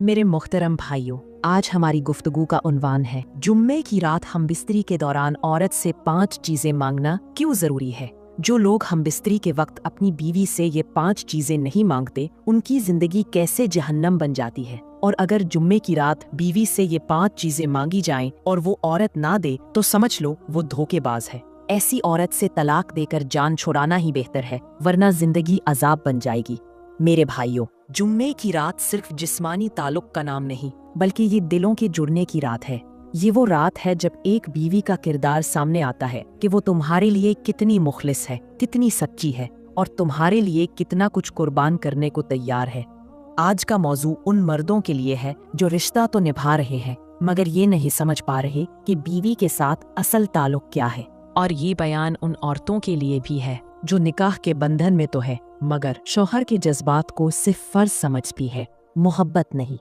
मेरे मोहतरम भाइयों, आज हमारी गुफ्तगू का उन्वान है जुम्मे की रात हमबिस्तरी के दौरान औरत से 5 चीजें मांगना क्यों जरूरी है। जो लोग हमबिस्तरी के वक्त अपनी बीवी से ये 5 चीजें नहीं मांगते, उनकी जिंदगी कैसे जहन्नम बन जाती है। और अगर जुम्मे की रात बीवी से ये 5 चीजें मांगी जाएं और वो औरत ना दे तो समझ लो वो धोखेबाज है। ऐसी औरत से तलाक देकर जान छुड़ाना ही बेहतर है, वरना जिंदगी अजाब बन जाएगी। मेरे भाइयों, जुम्मे की रात सिर्फ जिस्मानी ताल्लुक का नाम नहीं, बल्कि ये दिलों के जुड़ने की रात है। ये वो रात है जब एक बीवी का किरदार सामने आता है कि वो तुम्हारे लिए कितनी मुखलिस है, कितनी सच्ची है और तुम्हारे लिए कितना कुछ कुर्बान करने को तैयार है। आज का मौजू उन मर्दों के लिए है जो रिश्ता तो निभा रहे हैं मगर ये नहीं समझ पा रहे कि बीवी के साथ असल ताल्लुक क्या है। और ये बयान उन औरतों के लिए भी है जो निकाह के बंधन में तो है मगर शौहर के जज्बात को सिर्फ फर्ज समझती है, मोहब्बत नहीं।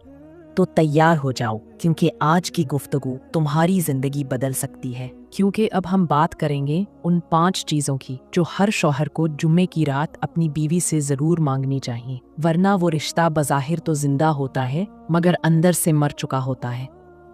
तो तैयार हो जाओ, क्योंकि आज की गुफ्तगू तुम्हारी जिंदगी बदल सकती है। क्योंकि अब हम बात करेंगे उन 5 चीजों की जो हर शौहर को जुम्मे की रात अपनी बीवी से जरूर मांगनी चाहिए, वरना वो रिश्ता बज़ाहिर तो जिंदा होता है मगर अंदर से मर चुका होता है।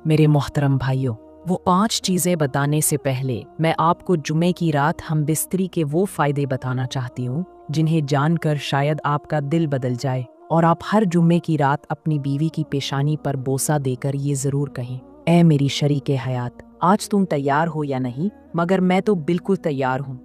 मेरे मोहतरम भाइयों, वो 5 चीजें बताने से पहले मैं आपको जुम्मे की रात हमबिस्तरी के वो फायदे बताना चाहती हूँ जिन्हें जानकर शायद आपका दिल बदल जाए और आप हर जुम्मे की रात अपनी बीवी की पेशानी पर बोसा देकर ये जरूर कहें, ऐ मेरी शरीके हयात, आज तुम तैयार हो या नहीं, मगर मैं तो बिल्कुल तैयार हूँ।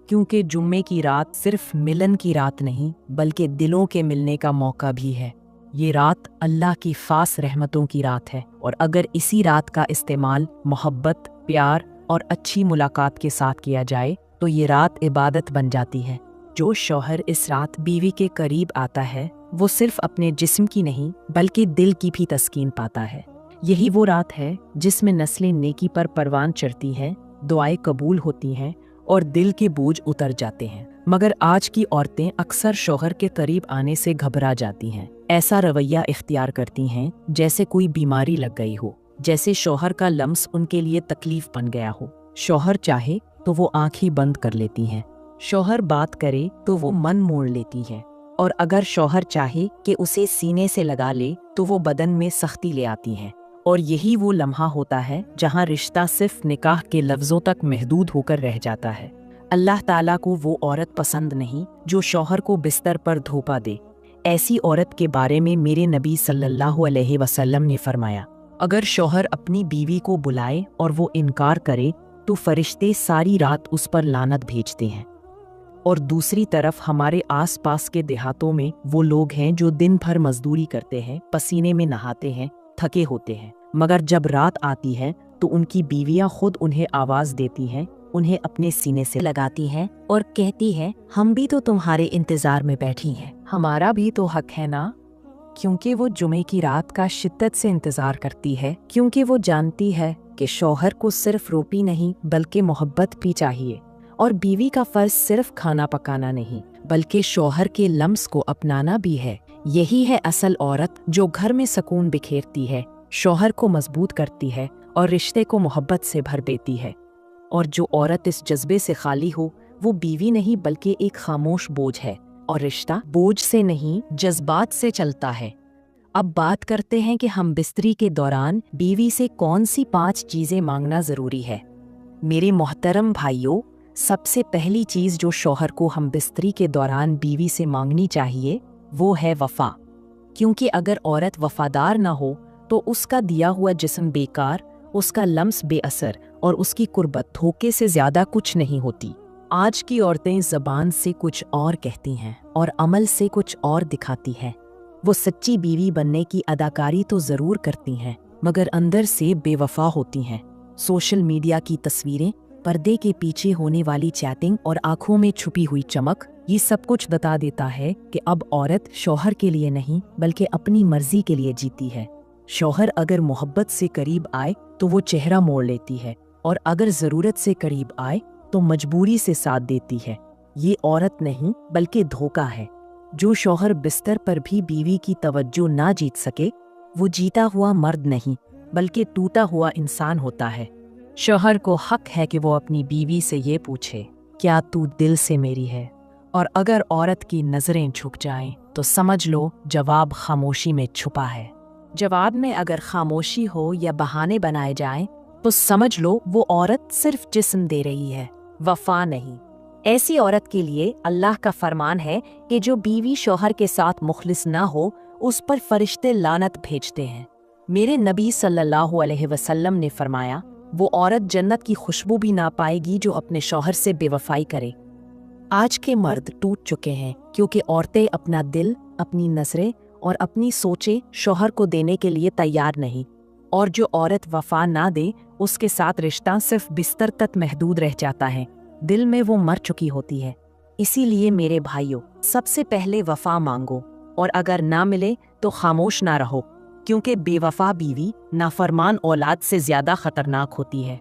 क्योंकि जुम्मे की रात सिर्फ मिलन की रात नहीं बल्कि दिलों के मिलने का मौका भी है। ये रात अल्लाह की खास रहमतों की रात है और अगर इसी रात का इस्तेमाल मोहब्बत, प्यार और अच्छी मुलाकात के साथ किया जाए तो ये रात इबादत बन जाती है। जो शौहर इस रात बीवी के करीब आता है वो सिर्फ अपने जिस्म की नहीं बल्कि दिल की भी तस्कीन पाता है। यही वो रात है जिसमें नस्लें नेकी पर परवान चढ़ती हैं, दुआएं कबूल होती हैं और दिल के बोझ उतर जाते हैं। मगर आज की औरतें अक्सर शौहर के करीब आने से घबरा जाती हैं। ऐसा रवैया इख्तियार करती हैं जैसे कोई बीमारी लग गई हो, जैसे शौहर का लम्स उनके लिए तकलीफ बन गया हो। शौहर चाहे तो वो आंखें बंद कर लेती हैं, शौहर बात करे तो वो मन मोड़ लेती हैं और अगर शौहर चाहे कि उसे सीने से लगा ले तो वो बदन में सख्ती ले आती हैं। और यही वो लम्हा होता है जहां रिश्ता सिर्फ निकाह के लफ्ज़ों तक महदूद होकर रह जाता है। अल्लाह ताला को वो औरत पसंद नहीं जो शौहर को बिस्तर पर धोपा दे। ऐसी औरत के बारे में मेरे नबी सल्लल्लाहु अलैहि वसल्लम ने फरमाया, अगर शौहर अपनी बीवी को बुलाए और वो इनकार करे तो फरिश्ते सारी रात उस पर लानत भेजते हैं। और दूसरी तरफ हमारे आसपास के देहातों में वो लोग हैं जो दिन भर मजदूरी करते हैं, पसीने में नहाते हैं, थके होते हैं, मगर जब रात आती है तो उनकी बीवियां खुद उन्हें आवाज देती हैं, उन्हें अपने सीने से लगाती हैं और कहती हैं, हम भी तो तुम्हारे इंतजार में बैठी हैं, हमारा भी तो हक है ना। क्योंकि वो जुमे की रात का शिद्दत से इंतजार करती है, क्योंकि वो जानती है कि शौहर को सिर्फ रोटी नहीं बल्कि मोहब्बत भी चाहिए और बीवी का फर्ज सिर्फ खाना पकाना नहीं बल्कि शौहर के लम्स को अपनाना भी है। यही है असल औरत जो घर में सुकून बिखेरती है, शौहर को मजबूत करती है और रिश्ते को मोहब्बत से भर देती है। और जो औरत इस जज्बे से खाली हो वो बीवी नहीं बल्कि एक खामोश बोझ है, और रिश्ता बोझ से नहीं जज्बात से चलता है। अब बात करते हैं कि हम बिस्तरी के दौरान बीवी से कौन सी 5 चीजें मांगना जरूरी है। मेरे मोहतरम भाइयों, सबसे पहली चीज जो शौहर को हम बिस्तरी के दौरान बीवी से मांगनी चाहिए वो है वफा। क्योंकि अगर औरत वफादार ना हो तो उसका दिया हुआ जिस्म बेकार, उसका लम्स बेअसर और उसकी कुर्बत धोखे से ज्यादा कुछ नहीं होती। आज की औरतें ज़बान से कुछ और कहती हैं और अमल से कुछ और दिखाती हैं। वो सच्ची बीवी बनने की अदाकारी तो जरूर करती हैं मगर अंदर से बेवफा होती हैं। सोशल मीडिया की तस्वीरें, पर्दे के पीछे होने वाली चैटिंग और आंखों में छुपी हुई चमक, ये सब कुछ बता देता है कि अब औरत शौहर के लिए नहीं बल्कि अपनी मर्जी के लिए जीती है। शौहर अगर मोहब्बत से करीब आए तो वो चेहरा मोड़ लेती है और अगर जरूरत से करीब आए तो मजबूरी से साथ देती है। ये औरत नहीं बल्कि धोखा है। जो शौहर बिस्तर पर भी बीवी की तवज्जो ना जीत सके वो जीता हुआ मर्द नहीं बल्कि टूटा हुआ इंसान होता है। शौहर को हक है कि वो अपनी बीवी से ये पूछे, क्या तू दिल से मेरी है? और अगर औरत की नजरें झुक जाएं तो समझ लो जवाब खामोशी में छुपा है। जवाब में अगर खामोशी हो या बहाने बनाए जाएं, तो समझ लो वो औरत सिर्फ जिस्म दे रही है, वफा नहीं। ऐसी औरत के लिए अल्लाह का फरमान है कि जो बीवी शौहर के साथ मुखलिस ना हो, उस पर फरिश्ते लानत भेजते हैं। मेरे नबी सल्लल्लाहु अलैहि वसल्लम ने फरमाया, वो औरत जन्नत की खुशबू भी ना पाएगी जो अपने शौहर से बेवफाई करे। आज के मर्द टूट चुके हैं क्योंकि औरतें अपना दिल, अपनी नजरें और अपनी सोचें शौहर को देने के लिए तैयार नहीं, और जो औरत वफा ना दे, उसके साथ रिश्ता सिर्फ बिस्तर तक महदूद रह जाता है, दिल में वो मर चुकी होती है। इसीलिए मेरे भाइयों, सबसे पहले वफा मांगो, और अगर ना मिले तो खामोश ना रहो, क्योंकि बेवफा बीवी नाफरमान औलाद से ज्यादा खतरनाक होती है।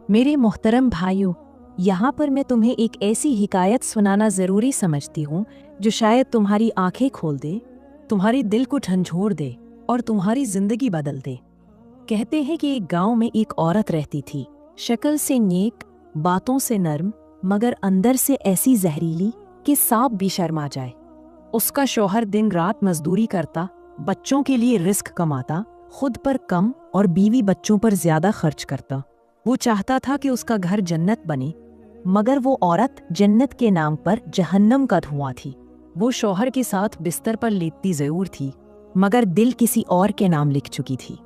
मेरे मोहतरम भाइयों, यहाँ पर मैं तुम्हें एक ऐसी हिकायत सुनाना ज़रूरी समझती हूँ जो शायद तुम्हारी आंखें खोल दे, तुम्हारे दिल को झंझोर दे और तुम्हारी ज़िंदगी बदल दे। कहते हैं कि एक गांव में एक औरत रहती थी, शक्ल से नेक, बातों से नर्म, मगर अंदर से ऐसी जहरीली कि सांप भी शर्मा जाए। उसका शौहर दिन रात मजदूरी करता, बच्चों के लिए रिस्क कमाता, खुद पर कम और बीवी बच्चों पर ज्यादा खर्च करता। वो चाहता था कि उसका घर जन्नत बने, मगर वो औरत जन्नत के नाम पर जहन्नम का धुआं थी। वो शौहर के साथ बिस्तर पर लेटती जरूर थी, मगर दिल किसी और के नाम लिख चुकी थी।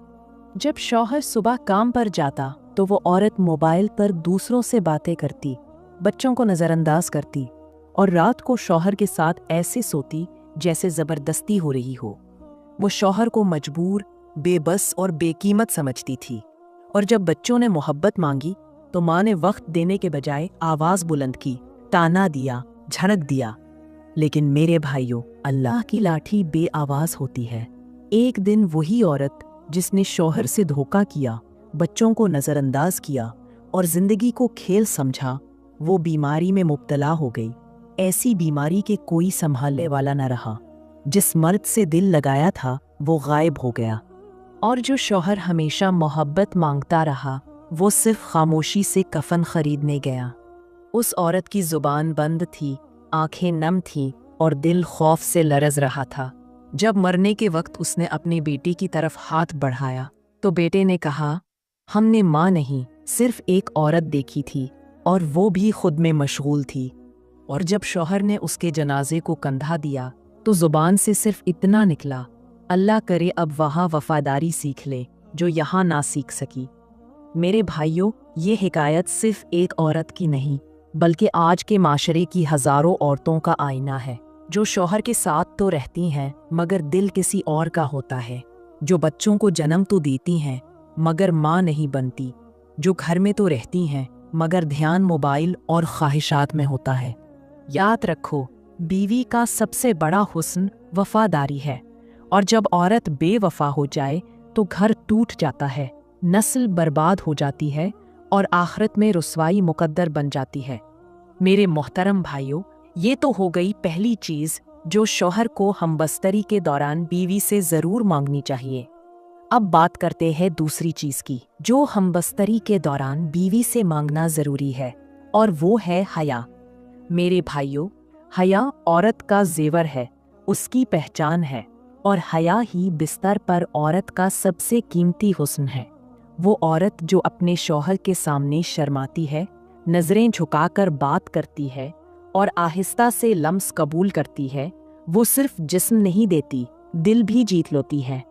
जब शौहर सुबह काम पर जाता तो वो औरत मोबाइल पर दूसरों से बातें करती, बच्चों को नज़रअंदाज करती और रात को शौहर के साथ ऐसे सोती जैसे ज़बरदस्ती हो रही हो। वो शौहर को मजबूर, बेबस और बेकीमत समझती थी, और जब बच्चों ने मोहब्बत मांगी तो माँ ने वक्त देने के बजाय आवाज़ बुलंद की, ताना दिया, झड़क दिया। लेकिन मेरे भाइयों, अल्लाह की लाठी बेआवाज़ होती है। एक दिन वही औरत जिसने शौहर से धोखा किया, बच्चों को नज़रअंदाज किया और ज़िंदगी को खेल समझा, वो बीमारी में मुब्तला हो गई। ऐसी बीमारी के कोई संभालने वाला न रहा। जिस मर्द से दिल लगाया था वो गायब हो गया, और जो शौहर हमेशा मोहब्बत मांगता रहा, वो सिर्फ खामोशी से कफन खरीदने गया। उस औरत की जुबान बंद थी, आंखें नम थीं और दिल खौफ से लरज रहा था। जब मरने के वक्त उसने अपनी बेटी की तरफ हाथ बढ़ाया तो बेटे ने कहा, हमने माँ नहीं, सिर्फ एक औरत देखी थी, और वो भी खुद में मशगूल थी। और जब शौहर ने उसके जनाजे को कंधा दिया तो जुबान से सिर्फ इतना निकला, अल्लाह करे अब वहाँ वफादारी सीख ले जो यहाँ ना सीख सकी। मेरे भाइयों, ये हिकायत सिर्फ एक औरत की नहीं, बल्कि आज के माशरे की हज़ारों औरतों का आईना है, जो शौहर के साथ तो रहती हैं मगर दिल किसी और का होता है, जो बच्चों को जन्म तो देती हैं मगर माँ नहीं बनती, जो घर में तो रहती हैं मगर ध्यान मोबाइल और ख्वाहिशात में होता है। याद रखो, बीवी का सबसे बड़ा हुस्न वफादारी है, और जब औरत बेवफा हो जाए तो घर टूट जाता है, नस्ल बर्बाद हो जाती है और आखिरत में रुसवाई मुकद्दर बन जाती है। मेरे मोहतरम भाइयों, ये तो हो गई पहली चीज़ जो शौहर को हमबस्तरी के दौरान बीवी से ज़रूर मांगनी चाहिए। अब बात करते हैं दूसरी चीज़ की जो हमबस्तरी के दौरान बीवी से मांगना ज़रूरी है, और वो है हया। मेरे भाइयों, हया औरत का जेवर है, उसकी पहचान है, और हया ही बिस्तर पर औरत का सबसे कीमती हुस्न है। वो औरत जो अपने शौहर के सामने शर्माती है, नज़रें झुकाकर बात करती है और आहिस्ता से लम्स कबूल करती है, वो सिर्फ जिस्म नहीं देती, दिल भी जीत लेती है।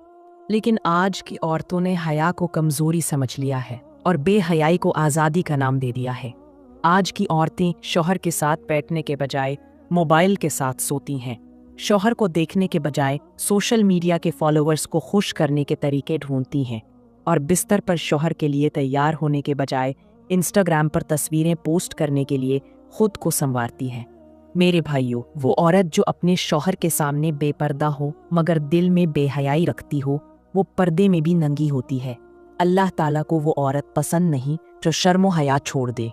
लेकिन आज की औरतों ने हया को कमज़ोरी समझ लिया है और बेहयाई को आज़ादी का नाम दे दिया है। आज की औरतें शौहर के साथ बैठने के बजाय मोबाइल के साथ सोती हैं, शौहर को देखने के बजाय सोशल मीडिया के फॉलोअर्स को खुश करने के तरीके ढूंढती हैं, और बिस्तर पर शौहर के लिए तैयार होने के बजाय इंस्टाग्राम पर तस्वीरें पोस्ट करने के लिए खुद को संवारती हैं। मेरे भाइयों, वो औरत जो अपने शौहर के सामने बेपर्दा हो मगर दिल में बेहयाई रखती हो, वो पर्दे में भी नंगी होती है। अल्लाह ताला को वो औरत पसंद नहीं जो शर्म व हया छोड़ दे,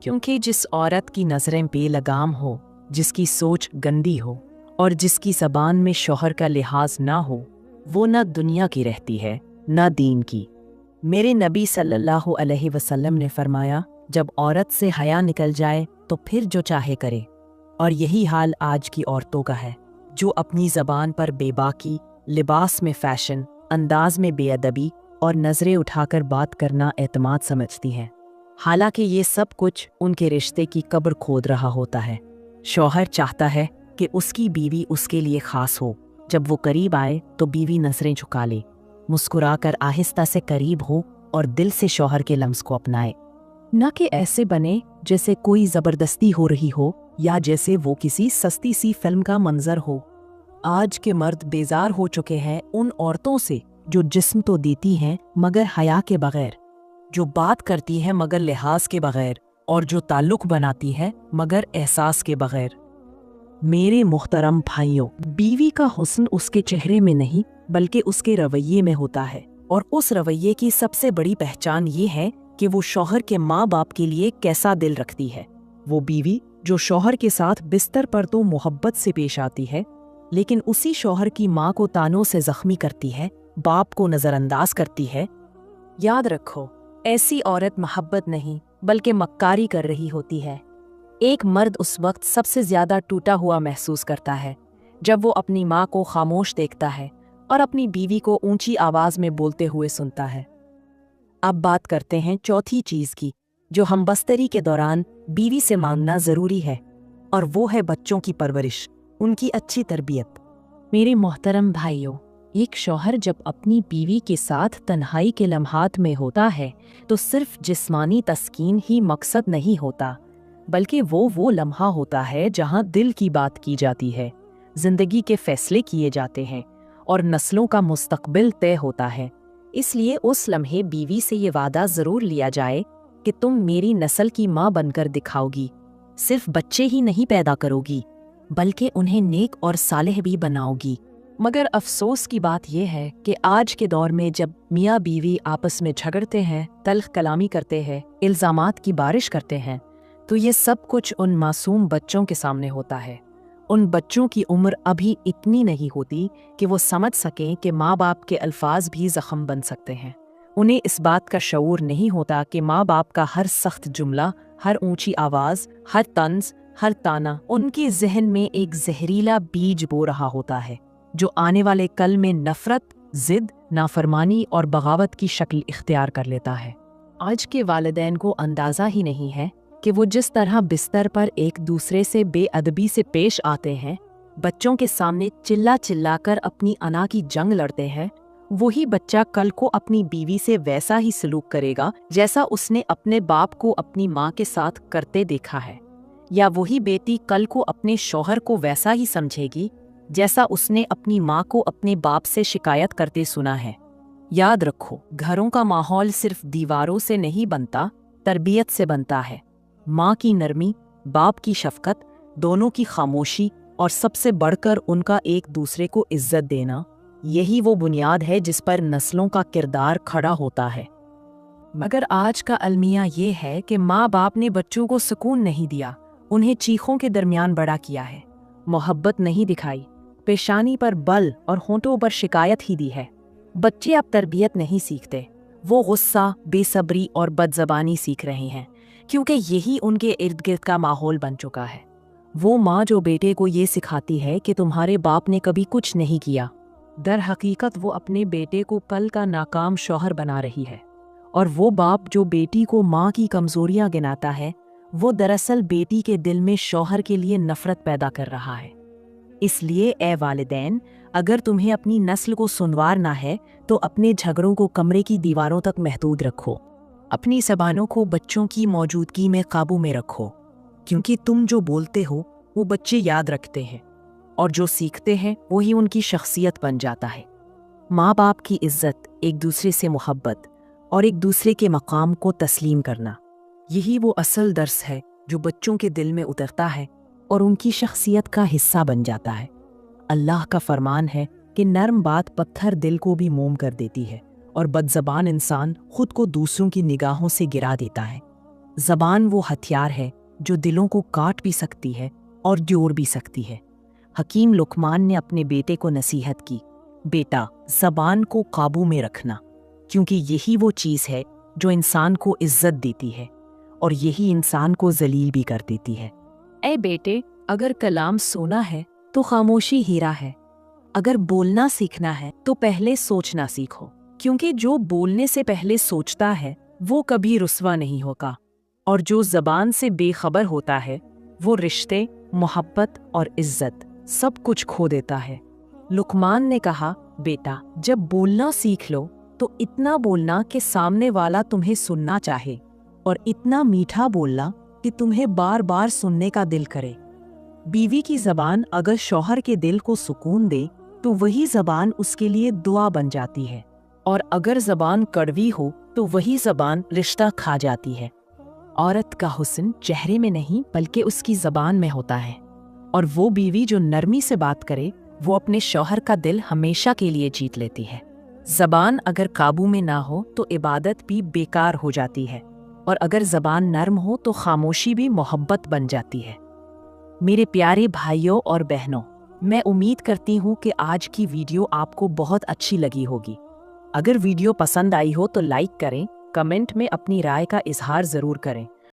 क्योंकि जिस औरत की नज़रें बेलगाम हो, जिसकी सोच गंदी हो और जिसकी ज़बान में शौहर का लिहाज ना हो, वो न दुनिया की रहती है न दीन की। मेरे नबी सल्लल्लाहु अलैहि वसल्लम ने फरमाया, जब औरत से हया निकल जाए तो फिर जो चाहे करे। और यही हाल आज की औरतों का है, जो अपनी ज़बान पर बेबाकी, लिबास में फैशन अंदाज में बेअदबी और नजरें उठाकर बात करना एतमाद समझती हैं। हालांकि ये सब कुछ उनके रिश्ते की कब्र खोद रहा होता है। शौहर चाहता है कि उसकी बीवी उसके लिए खास हो। जब वो करीब आए तो बीवी नजरें झुका ले, मुस्कुराकर आहिस्ता से करीब हो और दिल से शौहर के लम्स को अपनाए, न कि ऐसे बने जैसे कोई जबरदस्ती हो रही हो या जैसे वो किसी सस्ती सी फिल्म का मंजर हो। आज के मर्द बेजार हो चुके हैं उन औरतों से जो जिस्म तो देती हैं मगर हया के बगैर, जो बात करती हैं मगर लिहाज के बगैर, और जो ताल्लुक बनाती है मगर एहसास के बगैर। मेरे मुहतरम भाइयों, बीवी का हुस्न उसके चेहरे में नहीं बल्कि उसके रवैये में होता है, और उस रवैये की सबसे बड़ी पहचान ये है कि वो शौहर के माँ बाप के लिए कैसा दिल रखती है। वो बीवी जो शौहर के साथ बिस्तर पर तो मोहब्बत से पेश आती है, लेकिन उसी शौहर की माँ को तानों से जख्मी करती है, बाप को नज़रअंदाज करती है। याद रखो, ऐसी औरत मोहब्बत नहीं बल्कि मक्कारी कर रही होती है। एक मर्द उस वक्त सबसे ज्यादा टूटा हुआ महसूस करता है जब वो अपनी माँ को खामोश देखता है और अपनी बीवी को ऊंची आवाज में बोलते हुए सुनता है। अब बात करते हैं चौथी चीज की, जो हमबस्तरी के दौरान बीवी से मांगना जरूरी है, और वो है बच्चों की परवरिश, उनकी अच्छी तरबियत। मेरे मोहतरम भाइयों, एक शौहर जब अपनी बीवी के साथ तन्हाई के लम्हात में होता है तो सिर्फ जिस्मानी तस्कीन ही मकसद नहीं होता, बल्कि वो लम्हा होता है जहां दिल की बात की जाती है, जिंदगी के फैसले किए जाते हैं और नस्लों का मुस्तकबिल तय होता है। इसलिए उस लम्हे बीवी से ये वादा जरूर लिया जाए कि तुम मेरी नस्ल की माँ बनकर दिखाओगी, सिर्फ बच्चे ही नहीं पैदा करोगी बल्कि उन्हें नेक और सालेह भी बनाओगी। मगर अफसोस की बात यह है कि आज के दौर में जब मियाँ बीवी आपस में झगड़ते हैं, तल्ख कलामी करते हैं, इल्ज़ामात की बारिश करते हैं, तो ये सब कुछ उन मासूम बच्चों के सामने होता है। उन बच्चों की उम्र अभी इतनी नहीं होती कि वो समझ सकें कि माँ बाप के अल्फाज भी ज़ख्म बन सकते हैं। उन्हें इस बात का शऊर नहीं होता कि माँ बाप का हर सख्त जुमला, हर ऊंची आवाज़, हर तंज, हर ताना उनके जहन में एक जहरीला बीज बो रहा होता है, जो आने वाले कल में नफरत, जिद, नाफरमानी और बगावत की शक्ल इख्तियार कर लेता है। आज के वालिदैन को अंदाज़ा ही नहीं है कि वो जिस तरह बिस्तर पर एक दूसरे से बेअदबी से पेश आते हैं, बच्चों के सामने चिल्ला चिल्ला कर अपनी अना की जंग लड़ते हैं, वही बच्चा कल को अपनी बीवी से वैसा ही सलूक करेगा जैसा उसने अपने बाप को अपनी माँ के साथ करते देखा है, या वही बेटी कल को अपने शौहर को वैसा ही समझेगी जैसा उसने अपनी माँ को अपने बाप से शिकायत करते सुना है। याद रखो, घरों का माहौल सिर्फ दीवारों से नहीं बनता, तरबियत से बनता है। माँ की नरमी, बाप की शफकत, दोनों की खामोशी और सबसे बढ़कर उनका एक दूसरे को इज्जत देना, यही वो बुनियाद है जिस पर नस्लों का किरदार खड़ा होता है। मगर आज का अलमिया ये है कि माँ बाप ने बच्चों को सुकून नहीं दिया, उन्हें चीखों के दरमियान बड़ा किया है, मोहब्बत नहीं दिखाई, पेशानी पर बल और होंठों पर शिकायत ही दी है। बच्चे अब तरबियत नहीं सीखते, वो गुस्सा, बेसब्री और बदजबानी सीख रहे हैं, क्योंकि यही उनके इर्द गिर्द का माहौल बन चुका है। वो माँ जो बेटे को ये सिखाती है कि तुम्हारे बाप ने कभी कुछ नहीं किया, दर हकीकत वो अपने बेटे को कल का नाकाम शौहर बना रही है। और वो बाप जो बेटी को माँ की कमजोरियां गिनाता है, वो दरअसल बेटी के दिल में शौहर के लिए नफरत पैदा कर रहा है। इसलिए ए वालिदैन, अगर तुम्हें अपनी नस्ल को सुनवारना है तो अपने झगड़ों को कमरे की दीवारों तक महदूद रखो, अपनी ज़बानों को बच्चों की मौजूदगी में काबू में रखो, क्योंकि तुम जो बोलते हो वो बच्चे याद रखते हैं, और जो सीखते हैं वही उनकी शख्सियत बन जाता है। माँ बाप की इज्जत, एक दूसरे से मोहब्बत और एक दूसरे के मकाम को तस्लीम करना, यही वो असल दर्स है जो बच्चों के दिल में उतरता है और उनकी शख्सियत का हिस्सा बन जाता है। अल्लाह का फरमान है कि नरम बात पत्थर दिल को भी मोम कर देती है, और बदज़बान इंसान खुद को दूसरों की निगाहों से गिरा देता है। ज़बान वो हथियार है जो दिलों को काट भी सकती है और जोड़ भी सकती है। हकीम लुकमान ने अपने बेटे को नसीहत की, बेटा, ज़बान को काबू में रखना, क्योंकि यही वो चीज़ है जो इंसान को इज्जत देती है और यही इंसान को जलील भी कर देती है। ए बेटे, अगर कलाम सोना है तो खामोशी हीरा है, अगर बोलना सीखना है तो पहले सोचना सीखो, क्योंकि जो बोलने से पहले सोचता है वो कभी रुस्वा नहीं होगा, और जो ज़बान से बेखबर होता है वो रिश्ते, मोहब्बत और इज्जत सब कुछ खो देता है। लुकमान ने कहा, बेटा जब बोलना सीख लो तो इतना बोलना कि सामने वाला तुम्हें सुनना चाहे, और इतना मीठा बोलना कि तुम्हें बार बार सुनने का दिल करे। बीवी की ज़बान अगर शौहर के दिल को सुकून दे तो वही ज़बान उसके लिए दुआ बन जाती है, और अगर ज़बान कड़वी हो तो वही ज़बान रिश्ता खा जाती है। औरत का हुस्न चेहरे में नहीं बल्कि उसकी ज़बान में होता है, और वो बीवी जो नरमी से बात करे वो अपने शौहर का दिल हमेशा के लिए जीत लेती है। ज़बान अगर काबू में ना हो तो इबादत भी बेकार हो जाती है, और अगर ज़बान नरम हो तो खामोशी भी मोहब्बत बन जाती है। मेरे प्यारे भाइयों और बहनों, मैं उम्मीद करती हूँ कि आज की वीडियो आपको बहुत अच्छी लगी होगी। अगर वीडियो पसंद आई हो तो लाइक करें, कमेंट में अपनी राय का इजहार ज़रूर करें।